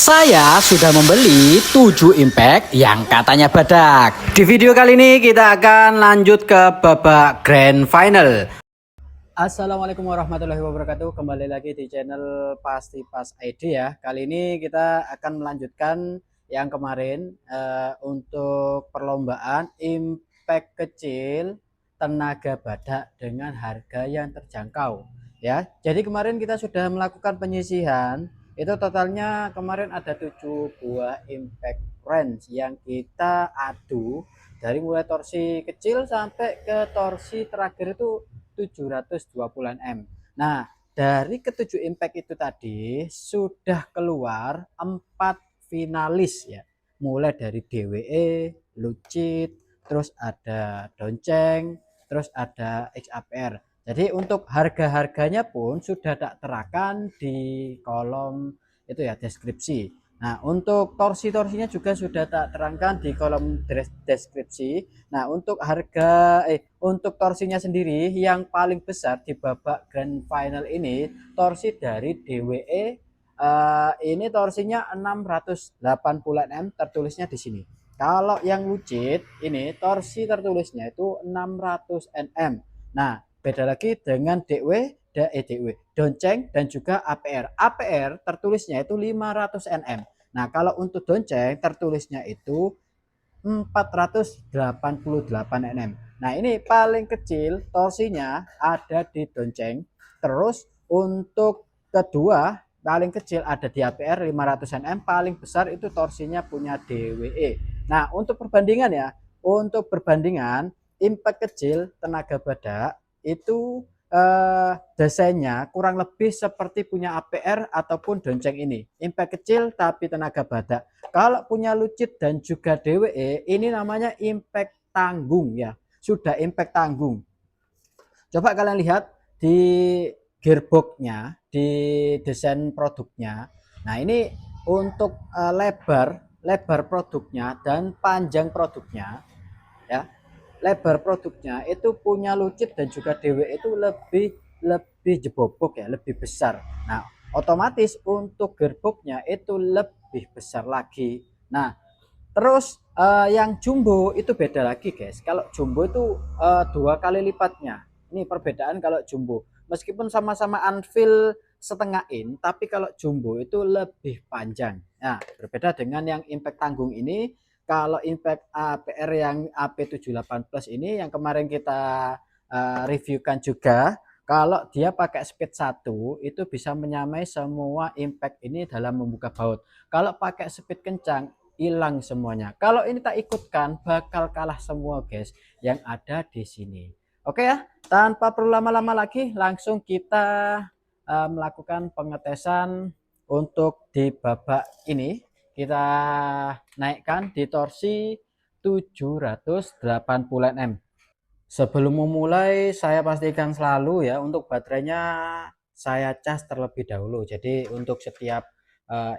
Saya sudah membeli 7 impact yang katanya badak. Di video kali ini kita akan lanjut ke babak grand final. Assalamualaikum warahmatullahi wabarakatuh. Kembali lagi di channel Pasti Pas ID ya. Kali ini kita akan melanjutkan yang kemarin untuk perlombaan impact kecil tenaga badak dengan harga yang terjangkau ya. Jadi kemarin kita sudah melakukan penyisihan. Itu totalnya kemarin ada 7 buah impact range yang kita adu dari mulai torsi kecil sampai ke torsi terakhir itu 720 Nm. Nah, dari ketujuh impact itu tadi sudah keluar 4 finalis ya. Mulai dari DWE, Lucid, terus ada Donceng, terus ada XAPR. Jadi untuk harga-harganya pun sudah tak terakan di kolom itu ya deskripsi. Nah, untuk torsi-torsinya juga sudah tak terangkan di kolom deskripsi. Nah, untuk untuk torsinya sendiri yang paling besar di babak grand final ini torsi dari DWE ini torsinya 680 Nm tertulisnya di sini. Kalau yang Lucid ini torsi tertulisnya itu 600 Nm. Nah, beda lagi dengan DW, Donceng dan juga APR. APR tertulisnya itu 500 Nm. Nah, kalau untuk Donceng tertulisnya itu 488 Nm. Nah, ini paling kecil torsinya ada di Donceng. Terus untuk kedua paling kecil ada di APR 500 Nm, paling besar itu torsinya punya DWE. Nah, untuk perbandingan impact kecil tenaga badak itu desainnya kurang lebih seperti punya APR ataupun Donceng ini. Impact kecil tapi tenaga badak. Kalau punya Lucid dan juga DWE ini namanya impact tanggung ya. Sudah impact tanggung. Coba kalian lihat di gearboxnya, di desain produknya. Nah, ini untuk lebar produknya dan panjang produknya ya. Lebar produknya itu punya Lucid dan juga DW itu lebih jebobok ya, lebih besar. Nah, otomatis untuk gearboxnya itu lebih besar lagi. Nah, terus yang jumbo itu beda lagi guys. Kalau jumbo itu 2 kali lipatnya. Ini perbedaan kalau jumbo. Meskipun sama-sama anvil setengah in, tapi kalau jumbo itu lebih panjang. Nah, berbeda dengan yang impact tanggung ini. Kalau impact APR yang AP78 Plus ini yang kemarin kita reviewkan juga, kalau dia pakai speed 1 itu bisa menyamai semua impact ini dalam membuka baut. Kalau pakai speed kencang hilang semuanya. Kalau ini tak ikutkan bakal kalah semua guys yang ada di sini. Oke ya, tanpa perlu lama-lama lagi langsung kita melakukan pengetesan untuk di babak ini. Kita naikkan di torsi 780 Nm. Sebelum memulai saya pastikan selalu ya untuk baterainya saya cas terlebih dahulu. Jadi untuk setiap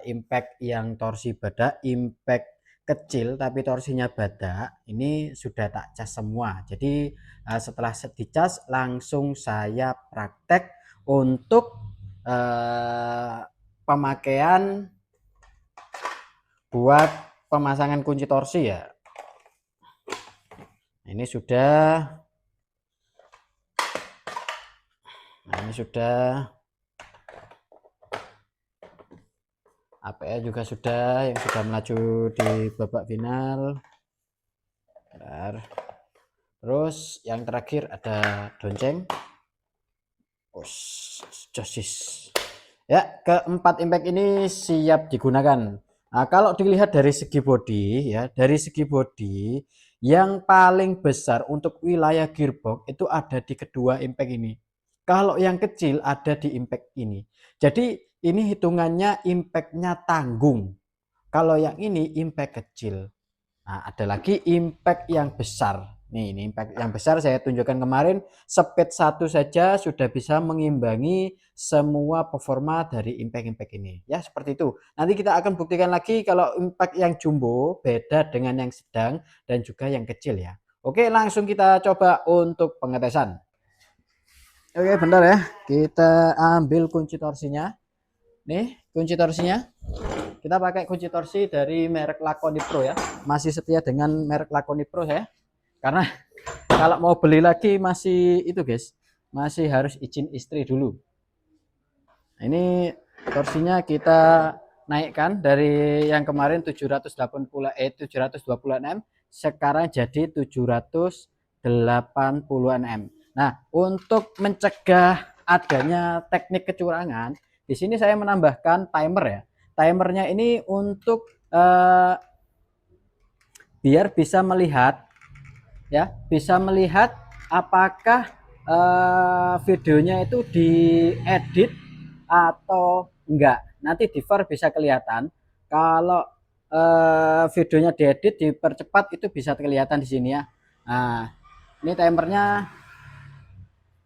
impact yang torsi badak, impact kecil tapi torsinya badak, ini sudah tak cas semua. Jadi setelah dicas langsung saya praktek untuk pemakaian buat pemasangan kunci torsi ya. Ini sudah APR juga sudah yang sudah melaju di babak final. Bentar. Terus yang terakhir ada Donceng. Josis. Ya, keempat impact ini siap digunakan. Nah, kalau dilihat dari segi bodi ya, dari segi bodi yang paling besar untuk wilayah gearbox itu ada di kedua impact ini. Kalau yang kecil ada di impact ini. Jadi ini hitungannya impactnya tanggung. Kalau yang ini impact kecil. Nah, ada lagi impact yang besar. Nih, ini impact yang besar saya tunjukkan kemarin. Speed 1 saja sudah bisa mengimbangi semua performa dari impact-impact ini. Ya, seperti itu. Nanti kita akan buktikan lagi kalau impact yang jumbo beda dengan yang sedang dan juga yang kecil ya. Oke, langsung kita coba untuk pengetesan. Oke, bentar ya. Kita ambil kunci torsinya. Nih, kunci torsinya. Kita pakai kunci torsi dari merek Laconi Pro ya. Masih setia dengan merek Laconi Pro ya. Karena kalau mau beli lagi masih itu guys, masih harus izin istri dulu. Nah, ini torsinya kita naikkan dari yang kemarin 720 Nm sekarang jadi 780 Nm. Nah, untuk mencegah adanya teknik kecurangan, di sini saya menambahkan timer ya. Timernya ini untuk biar bisa melihat ya, bisa melihat apakah videonya itu diedit atau enggak. Nanti di VAR bisa kelihatan kalau videonya diedit dipercepat itu bisa kelihatan di sini ya. Nah, ini timernya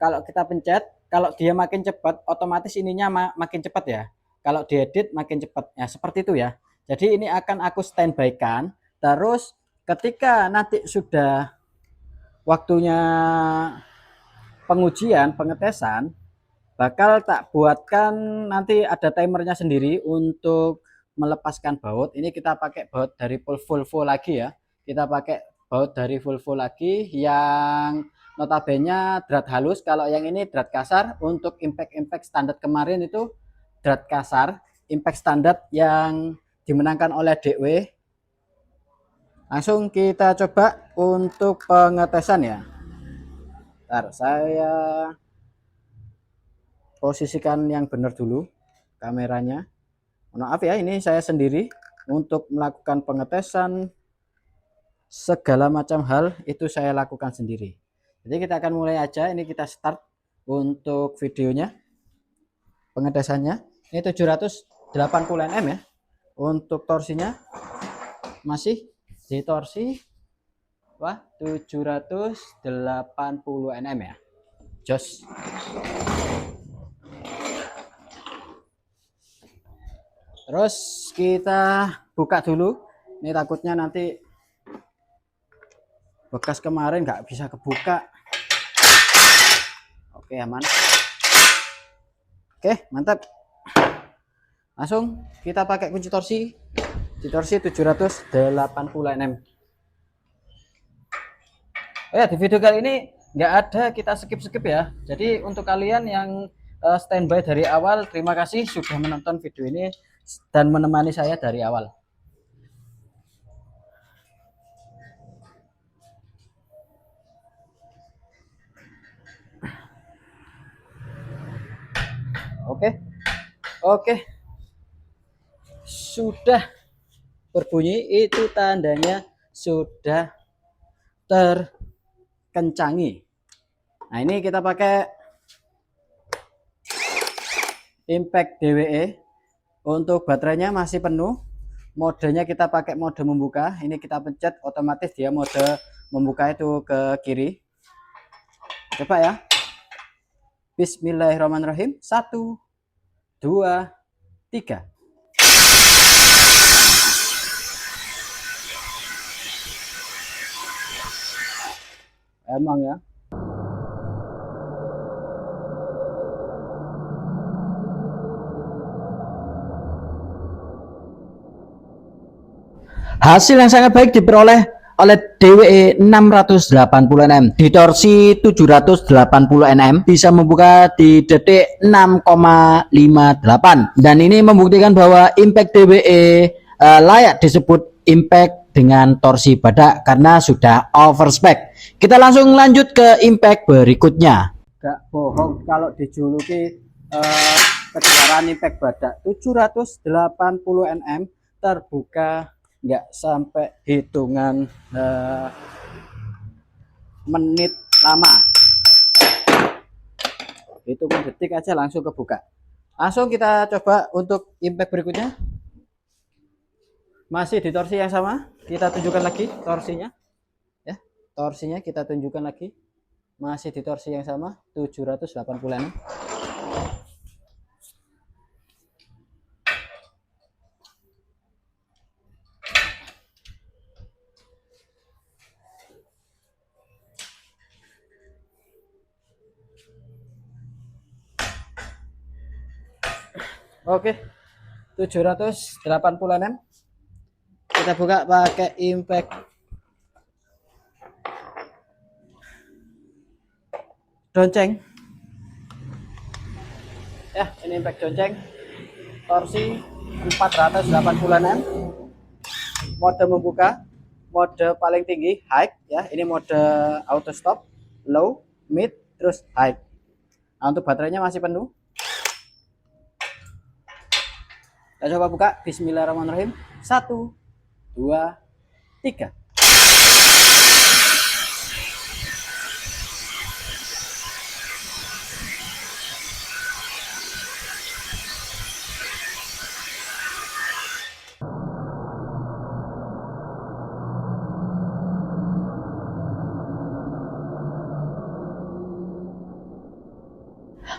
kalau kita pencet, kalau dia makin cepat otomatis ininya makin cepat ya. Kalau diedit makin cepat ya, seperti itu ya. Jadi ini akan aku standby kan. Terus ketika nanti sudah waktunya pengujian, pengetesan, bakal tak buatkan nanti ada timernya sendiri untuk melepaskan baut. Ini kita pakai baut dari Volvo lagi ya. Kita pakai baut dari Volvo lagi yang notabene drat halus. Kalau yang ini drat kasar. Untuk impact standar kemarin itu drat kasar, impact standar yang dimenangkan oleh DW. Langsung kita coba untuk pengetesan ya. Bentar, saya posisikan yang benar dulu kameranya. Maaf ya, ini saya sendiri untuk melakukan pengetesan segala macam hal itu saya lakukan sendiri. Jadi kita akan mulai aja. Ini kita start untuk videonya, pengetesannya. Ini 780 Nm ya. Untuk torsinya masih di torsi 780 Nm ya. Jos. Terus kita buka dulu. Ini takutnya nanti bekas kemarin nggak bisa kebuka. Oke, aman. Oke, mantap. Langsung kita pakai kunci torsi di torsi 780 Nm. Oh ya, di video kali ini nggak ada kita skip ya. Jadi untuk kalian yang standby dari awal, terima kasih sudah menonton video ini dan menemani saya dari awal. Oke, sudah berbunyi, itu tandanya sudah terkencangi. Nah, ini kita pakai impact DWE. Untuk baterainya masih penuh. Modenya kita pakai mode membuka. Ini kita pencet otomatis dia mode membuka itu ke kiri. Coba ya. Bismillahirrahmanirrahim. 1, 2, 3. Emang ya. Hasil yang sangat baik diperoleh oleh DWE 680 Nm di torsi 780 Nm bisa membuka di detik 6,58 dan ini membuktikan bahwa impact DWE layak disebut impact dengan torsi badak karena sudah overspec. Kita langsung lanjut ke impact berikutnya. Gak bohong kalau dijuluki kejuaraan impact badak 780 Nm terbuka nggak sampai hitungan menit lama, hitungan detik aja langsung kebuka. Langsung kita coba untuk impact berikutnya, masih di torsi yang sama. Kita tunjukkan lagi torsinya ya, torsinya kita tunjukkan lagi, masih di torsi yang sama 780 Nm. Oke, 780 Nm. Kita buka pakai impact donceng. Ya, ini impact donceng. Torsi 480 Nm. Mode membuka, mode paling tinggi high ya. Ini mode auto stop, low, mid, terus high. Nah, untuk baterainya masih penuh. Kita coba buka. Bismillahirrahmanirrahim. 1, 2, 3.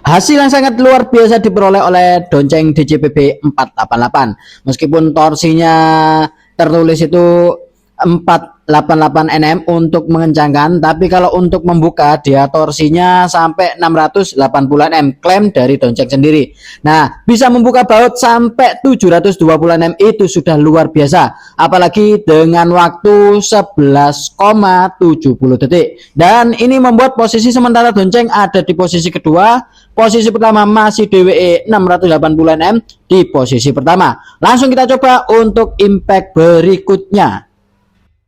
Hasil yang sangat luar biasa diperoleh oleh donceng DJPB 488. Meskipun torsinya tertulis itu 488 Nm untuk mengencangkan, tapi kalau untuk membuka dia torsinya sampai 680 Nm, klaim dari donceng sendiri. Nah, bisa membuka baut sampai 720 Nm itu sudah luar biasa, apalagi dengan waktu 11,70 detik. Dan ini membuat posisi sementara donceng ada di posisi kedua. Posisi pertama masih DWE 680 Nm di posisi pertama. Langsung kita coba untuk impact berikutnya.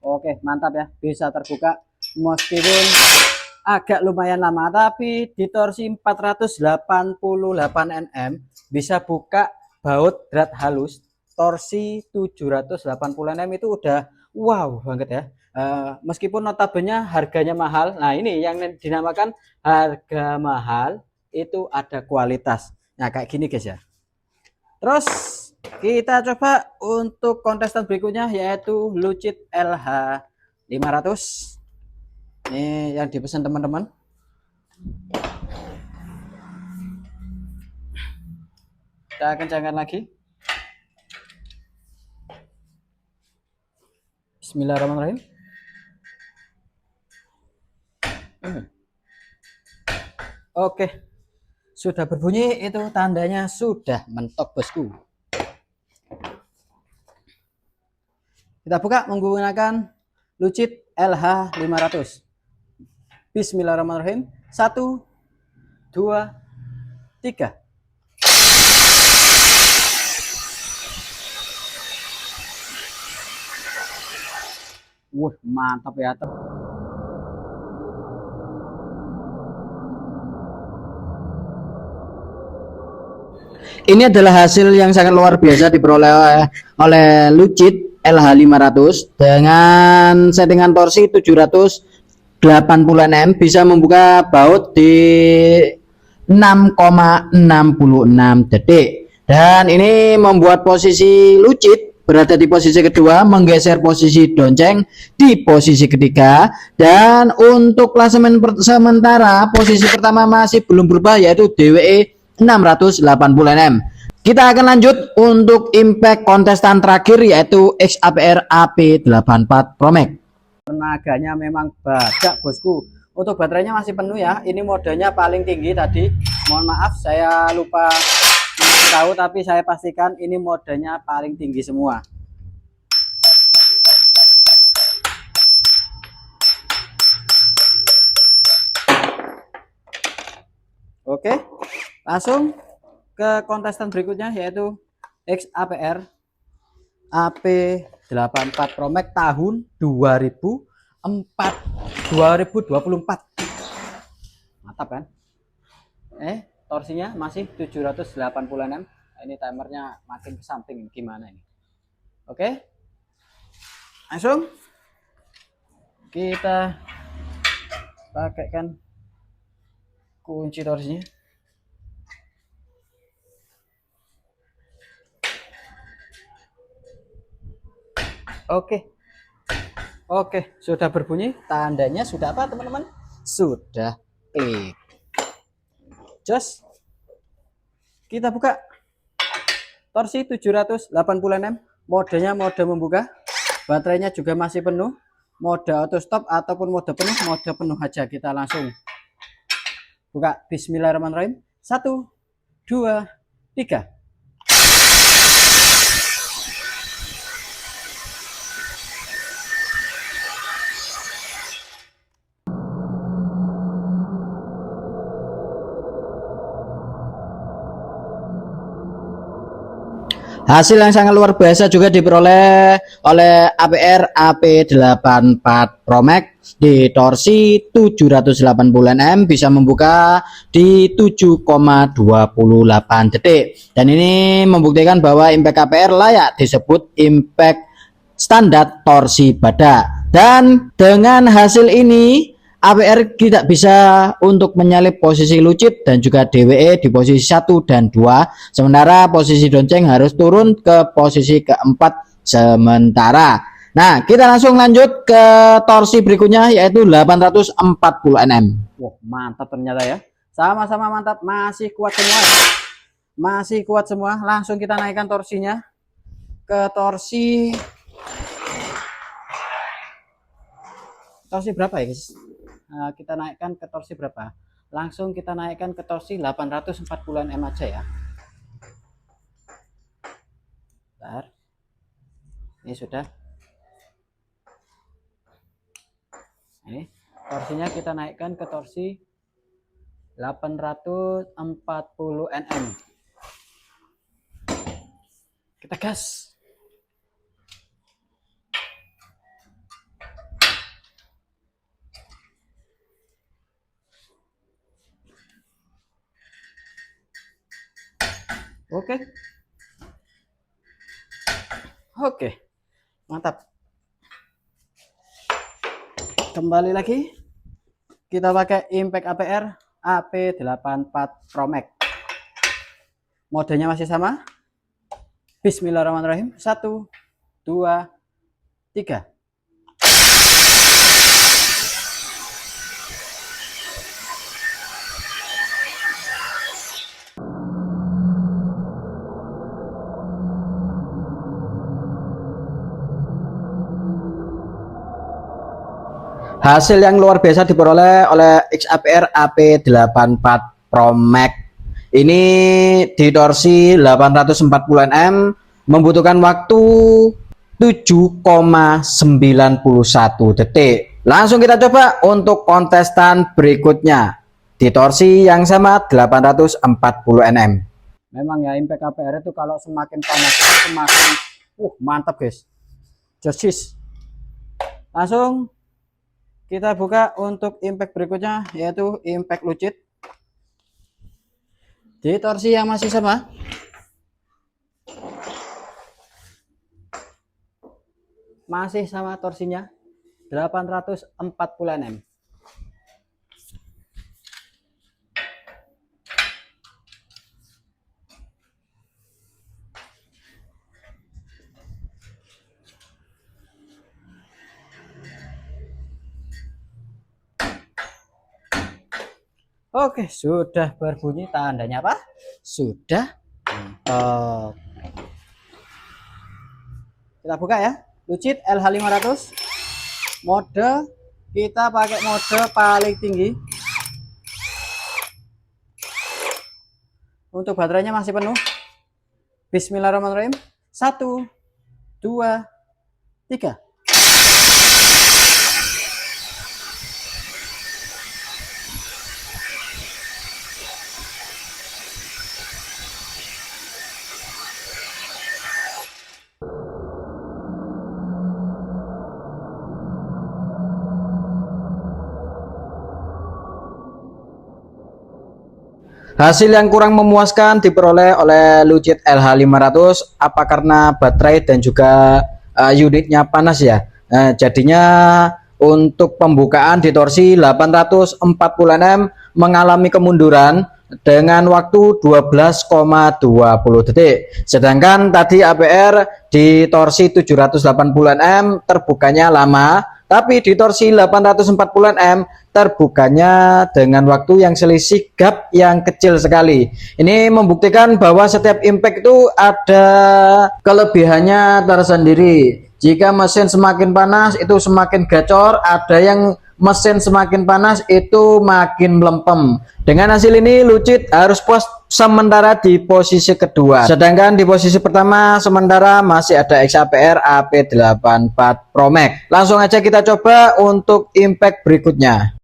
Oke, mantap ya, bisa terbuka meskipun agak lumayan lama, tapi di torsi 488 Nm bisa buka baut drat halus. Torsi 780 Nm itu udah wow banget ya. Meskipun notabene harganya mahal. Nah, ini yang dinamakan harga mahal itu ada kualitas. Nah, kayak gini guys ya. Terus kita coba untuk kontestan berikutnya, yaitu Lucid LH500. Ini yang dipesan teman-teman. Kita kencangkan lagi. Bismillahirrahmanirrahim. Oke, sudah berbunyi, itu tandanya sudah mentok bosku. Kita buka menggunakan Lucid LH500. Bismillahirrahmanirrahim. 1, 2, 3. Wah, mantap ya. Ini adalah hasil yang sangat luar biasa diperoleh oleh Lucid LH500 dengan settingan torsi 780 Nm, bisa membuka baut di 6,66 detik. Dan ini membuat posisi Lucid berada di posisi kedua, menggeser posisi donceng di posisi ketiga. Dan untuk klasemen sementara posisi pertama masih belum berubah, yaitu DWE 680 Nm. Kita akan lanjut untuk impact kontestan terakhir, yaitu XAPR AP84 Pro Max. Tenaganya memang badak bosku. Untuk baterainya masih penuh ya. Ini modenya paling tinggi tadi. Mohon maaf saya lupa tahu, tapi saya pastikan ini modenya paling tinggi semua. Oke, langsung ke kontestan berikutnya, yaitu XAPR AP84 Pro Max tahun 2024. Mantap kan? Torsinya masih 780 Nm. Ini timernya makin ke samping, gimana ini? Oke, langsung kita pakaikan kunci torsinya. Oke, sudah berbunyi, tandanya sudah apa teman-teman? Sudah klik. Jos, kita buka. Torsi 780 Nm, modenya mode membuka, baterainya juga masih penuh, mode auto stop ataupun mode penuh aja. Kita langsung buka. Bismillahirrahmanirrahim. 1, 2, 3. Hasil yang sangat luar biasa juga diperoleh oleh APR AP84 Pro Max di torsi 780 Nm, bisa membuka di 7,28 detik. Dan ini membuktikan bahwa impact APR layak disebut impact standar torsi badak. Dan dengan hasil ini APR tidak bisa untuk menyalip posisi lucit dan juga DWE di posisi 1 dan 2, sementara posisi donceng harus turun ke posisi keempat sementara. Nah, kita langsung lanjut ke torsi berikutnya yaitu 840 Nm. Wah, mantap ternyata ya. Sama-sama mantap, masih kuat semua. Masih kuat semua. Langsung kita naikkan torsinya ke torsi berapa ya, guys? Kita naikkan ke torsi berapa? Langsung kita naikkan ke torsi 840 Nm aja ya. Bentar. Ini sudah. Ini torsinya kita naikkan ke torsi 840 Nm. Kita gas. Oke, mantap. Kembali lagi, kita pakai impact APR AP84 Pro Max. Modenya masih sama. Bismillahirrahmanirrahim. 1, 2, 3. Hasil yang luar biasa diperoleh oleh XAPR AP84 Pro Max. Ini di torsi 840 Nm, membutuhkan waktu 7,91 detik. Langsung kita coba untuk kontestan berikutnya di torsi yang sama 840 Nm. Memang ya, impact APR itu kalau semakin panas semakin mantap guys. Josis. Langsung kita buka untuk impact berikutnya yaitu impact lucit di torsi yang masih sama. Masih sama torsinya 840 Nm. Oke, sudah berbunyi, tandanya apa? Sudah. Kita buka ya. Lucit LH500. Mode kita pakai mode paling tinggi. Untuk baterainya masih penuh. Bismillahirrahmanirrahim. 1, 2, 3. Hasil yang kurang memuaskan diperoleh oleh Lucid LH500, apa karena baterai dan juga unitnya panas ya. Jadinya untuk pembukaan di torsi 840 Nm mengalami kemunduran dengan waktu 12,20 detik. Sedangkan tadi APR di torsi 780 Nm terbukanya lama, tapi di torsi 840 Nm terbukanya dengan waktu yang selisih gap yang kecil sekali. Ini membuktikan bahwa setiap impact itu ada kelebihannya tersendiri. Jika mesin semakin panas itu semakin gacor, ada yang mesin semakin panas itu makin melempem. Dengan hasil ini Lucid harus puas sementara di posisi kedua, sedangkan di posisi pertama sementara masih ada XAPR AP84 Pro Max. Langsung aja kita coba untuk impact berikutnya.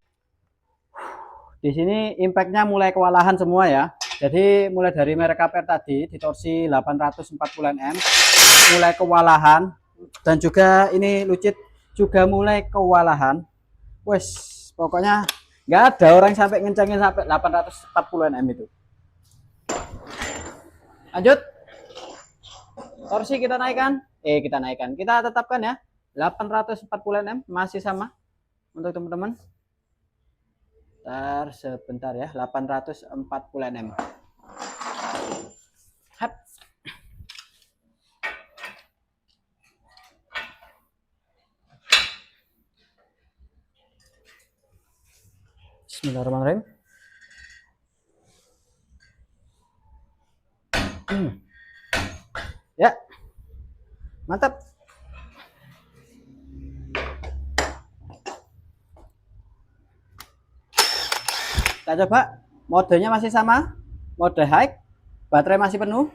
Di sini impactnya mulai kewalahan semua ya. Jadi mulai dari merek KPR tadi di torsi 840 Nm mulai kewalahan, dan juga ini Lucid juga mulai kewalahan. Wes, pokoknya nggak ada orang sampai ngencengin sampai 840 Nm itu. Lanjut, torsi kita naikkan, kita tetapkan ya 840 Nm, masih sama untuk teman-teman. Sebentar ya, 840 Nm. Hap. Bismillahirrahmanirrahim. Ya, mantap. Kita coba, modenya masih sama, mode high, baterai masih penuh,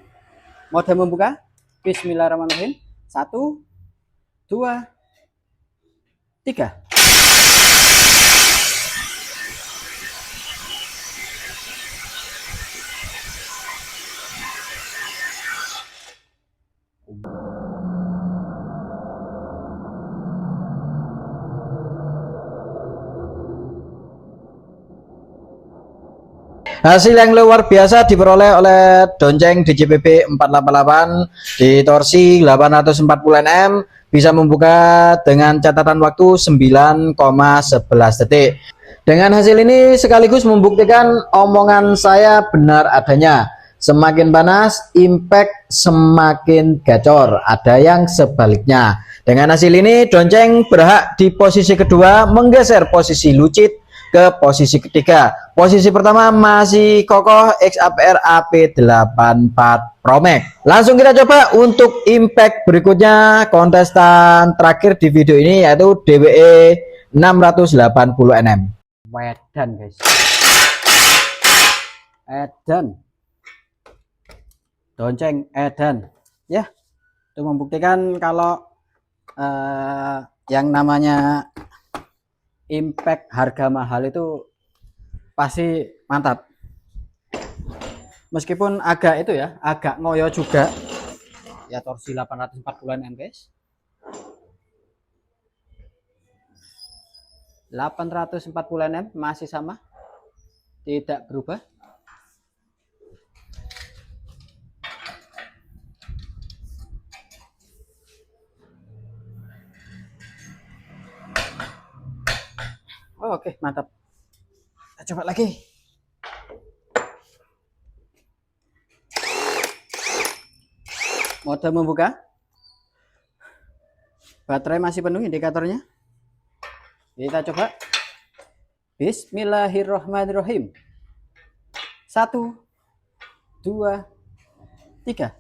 mode membuka. Bismillahirrahmanirrahim. 1, 2, 3. Hasil yang luar biasa diperoleh oleh Donceng DJPB 488 di torsi 840 Nm, bisa membuka dengan catatan waktu 9,11 detik. Dengan hasil ini sekaligus membuktikan omongan saya benar adanya. Semakin panas, impact semakin gacor. Ada yang sebaliknya. Dengan hasil ini, Donceng berhak di posisi kedua, menggeser posisi Lucid ke posisi ketiga. Posisi pertama masih kokoh XAPR AP84 Pro Max. Langsung kita coba untuk impact berikutnya, kontestan terakhir di video ini yaitu DWE 680 Nm. Wedan guys. Edan. Donceng edan. Ya, itu membuktikan kalau yang namanya impact harga mahal itu pasti mantap, meskipun agak itu ya, agak ngoyo juga ya. Torsi 840 Nm guys, 840 Nm masih sama, tidak berubah. Oh, oke, mantap. Kita coba lagi. Mode membuka. Baterai masih penuh indikatornya. Kita coba. Bismillahirrahmanirrahim. 1, 2, 3.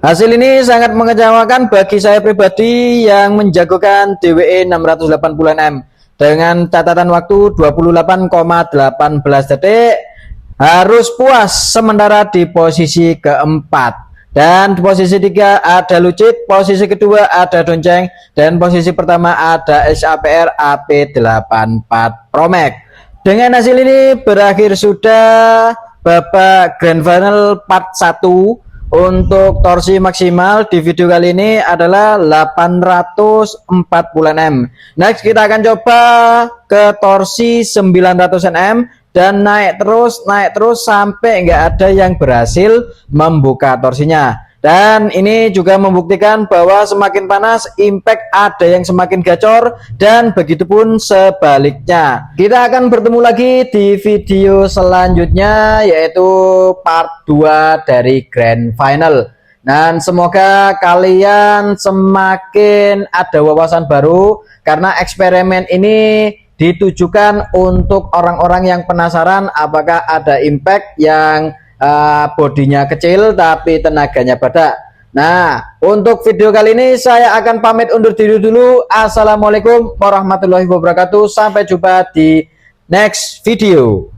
Hasil ini sangat mengecewakan bagi saya pribadi yang menjagokan DWE 680 Nm dengan catatan waktu 28,18 detik. Harus puas sementara di posisi keempat. Dan di posisi 3 ada Lucid, posisi kedua ada Donceng, dan posisi pertama ada XAPR AP84 Pro Max. Dengan hasil ini berakhir sudah babak Grand Final part 1. Untuk torsi maksimal di video kali ini adalah 840 Nm. Next kita akan coba ke torsi 900 Nm dan naik terus sampai nggak ada yang berhasil membuka torsinya. Dan ini juga membuktikan bahwa semakin panas, impact ada yang semakin gacor, dan begitupun sebaliknya. Kita akan bertemu lagi di video selanjutnya, yaitu part 2 dari Grand Final. Dan semoga kalian semakin ada wawasan baru karena eksperimen ini ditujukan untuk orang-orang yang penasaran apakah ada impact yang bodinya kecil tapi tenaganya badak. Nah, untuk video kali ini saya akan pamit undur diri dulu. Assalamualaikum warahmatullahi wabarakatuh. Sampai jumpa di next video.